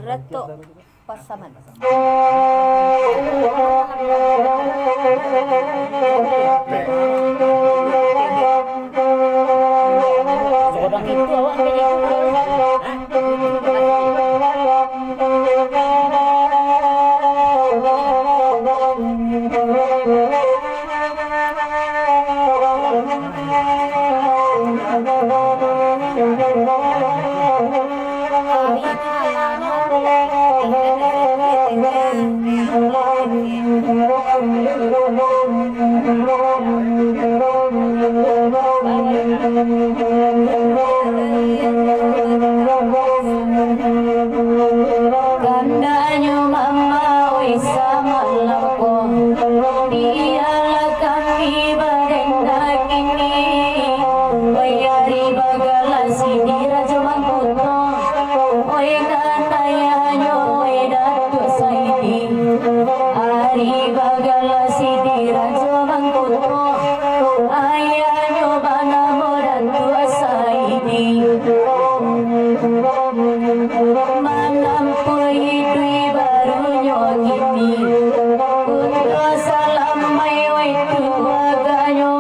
Reto Pasaman. Orang itu awak Thank you. Kandanya mama wisa malamko, dialah kami berenda kini. Wayari bagala sidi raja mangkuto, oi kandayanyo oi datu saidi. Ari bagala sidi raja mangkuto, ayanyo bana modatu saidi. Malampui dui barunya gini, kudu salam mai wai tuaganyo,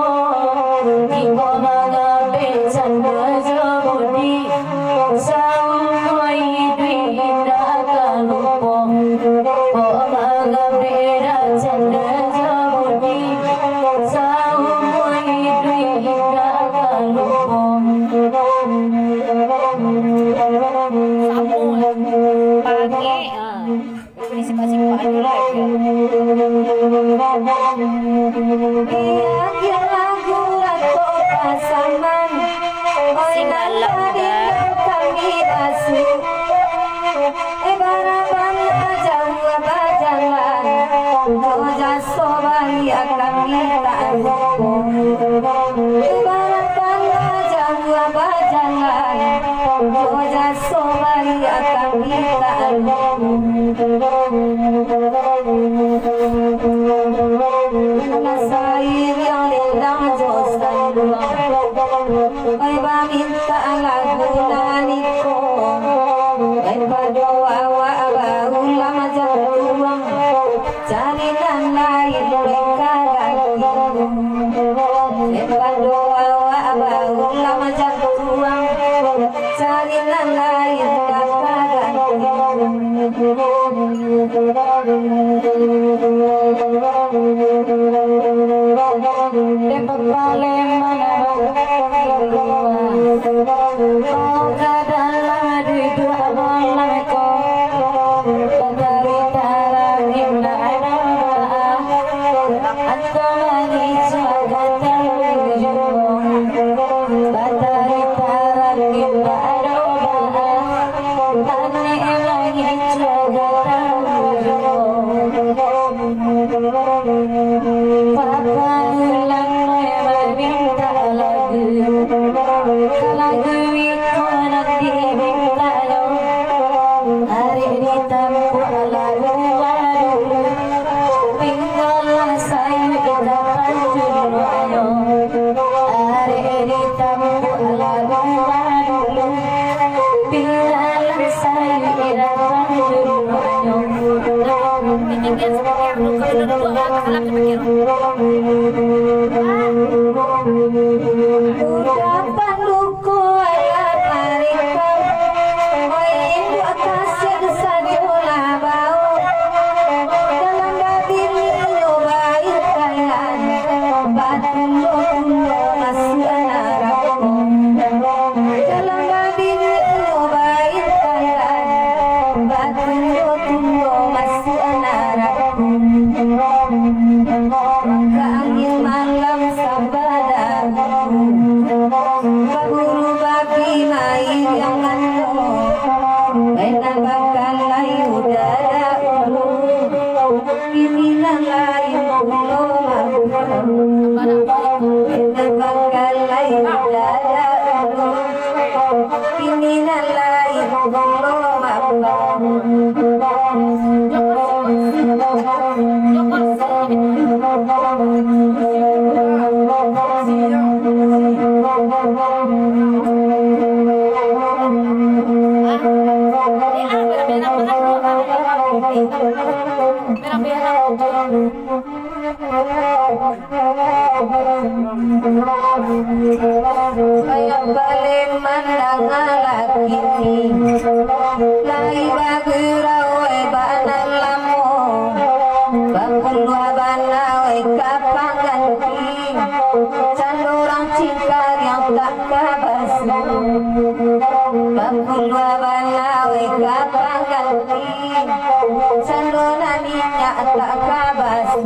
tiko magabe canda jabudi, saumai dui indah kalupo, ko magabe canda jabudi, saumai dui indah kalupo. Pagi, ini simpan-simpan aja lah. Iya lagu atau pasangan, Singalang kami basuh. Baraban jawa bajangan, joja soban ya kami tak lupa. Baraban jawa bajangan, joja soban ya kami tak lupa. Nasair yang lindang josan luang, ba minta lagu naniko. Berdoa wa ulang jatuang, jalinan lain mereka ganti. Berdoa wa ulang jatuang, jalinan lain mereka ganti. Paling mana kau kadalah di dua malam kau dari darah indah atau lagi jaga terjun dari darah indah tani lagi jaga terjun papa ulang minta lagu lagu itu nanti minta lo hari ini tamu lagu baru tinggallah saya kita lanjut ayo hari ini tamu lagu baru tinggallah saya kita lanjut ayo Tinggal sebagai aku kalau dulu alam sebagai udah panduku ayat mariko, oi indu atasnya sajola bau, dalam babini nyobai kayan, batu lokundo masuk anaraku, dalam babini nyobai kayan, batu lokundo masuk anaraku. Keangin malam sabada, guru bagi main yang anu, bena bakal layu dada ulu, pilihan lain ulo bena bakal layu dada ulu, pilihan lain ulo Kaya balik mandang lagi lai bagirawe banan lamo bakul wabana we kapang ganti candurang cikar yang tak kabasu bakul wabana we kapang ganti canduran minyak tak kabasu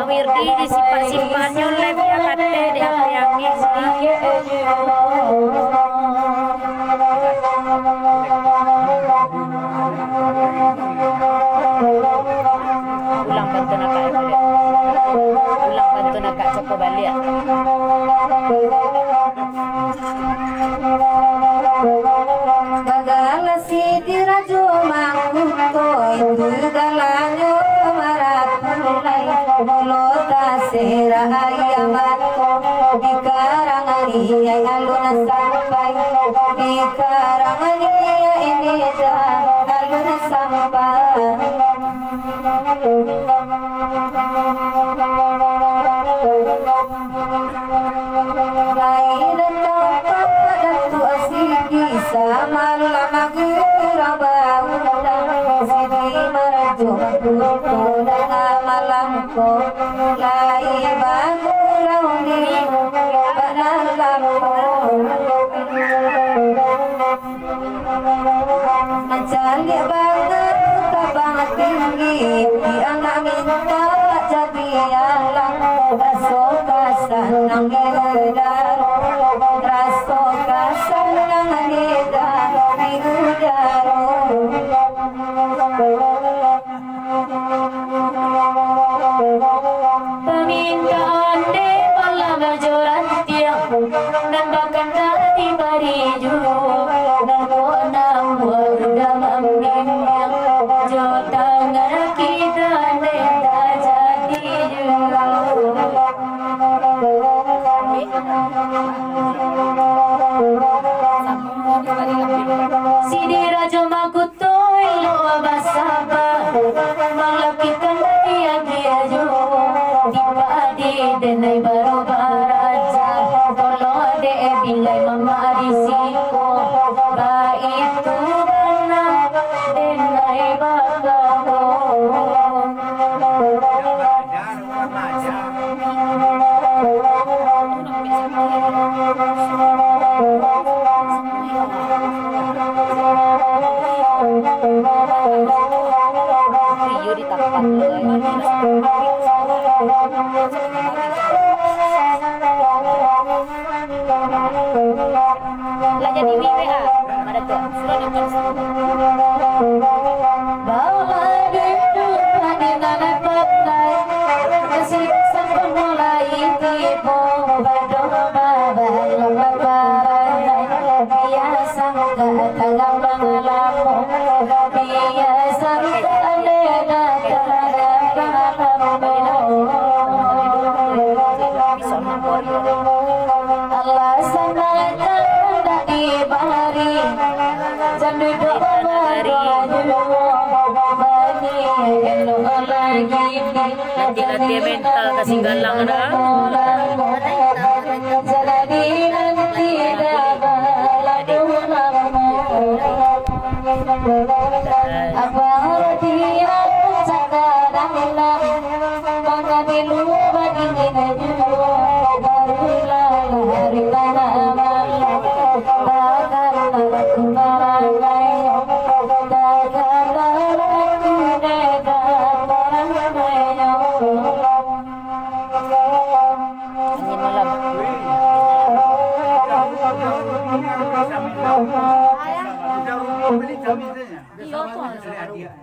Wirdi disimpan-simpan nyolek ya kate dianggi ulang bantu nak ulang bantu nak coba balik Bagala si dirajo mangkuto itu galanyo maratu Bolo tasira ayamat di karangan iya alun sampai di karangan iya ini dah alun sampai lain tempat datu asiki sama lama gerabau sidi marajo kutu dan malamko lai bagurau di banalamko mencari banget tabang tinggi di anak minta jadi alang rasoka sanang hidaro rasoka sanang hidaro permintaan de malam berjoran tiang dan bahkan tadi bariju dan konang berdamam bimbang jota ngara kita nenda jadi sini raja makutoy lo basaba malapikan dia jo tiba di denai baru baraja tolo de bilai mama risiko ba itu benar denai bagaho lah jadi WA ada tuh sudah dapat bawa dulu di nana pakai kasih sampai mulai tipu berdoa bapak biasa katakan mengelamu biasa Allah sangat tak dibari jandu doa Latih mental kasih galang dah.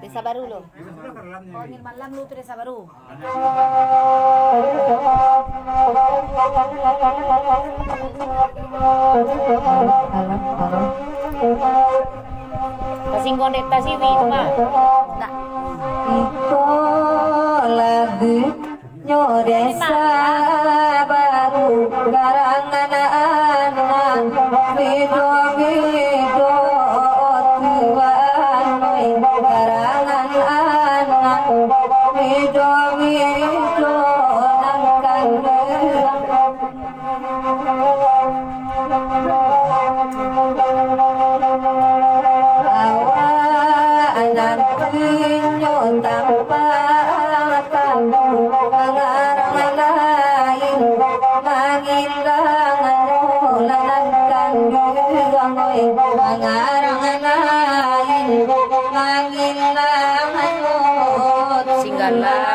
Desa Baru lo. Oh, ini malam lu tuh Desa Baru. Kasih konektasi wi itu mah. Tak. Iko lagu nyo Desa Baru karangan anak video Singgala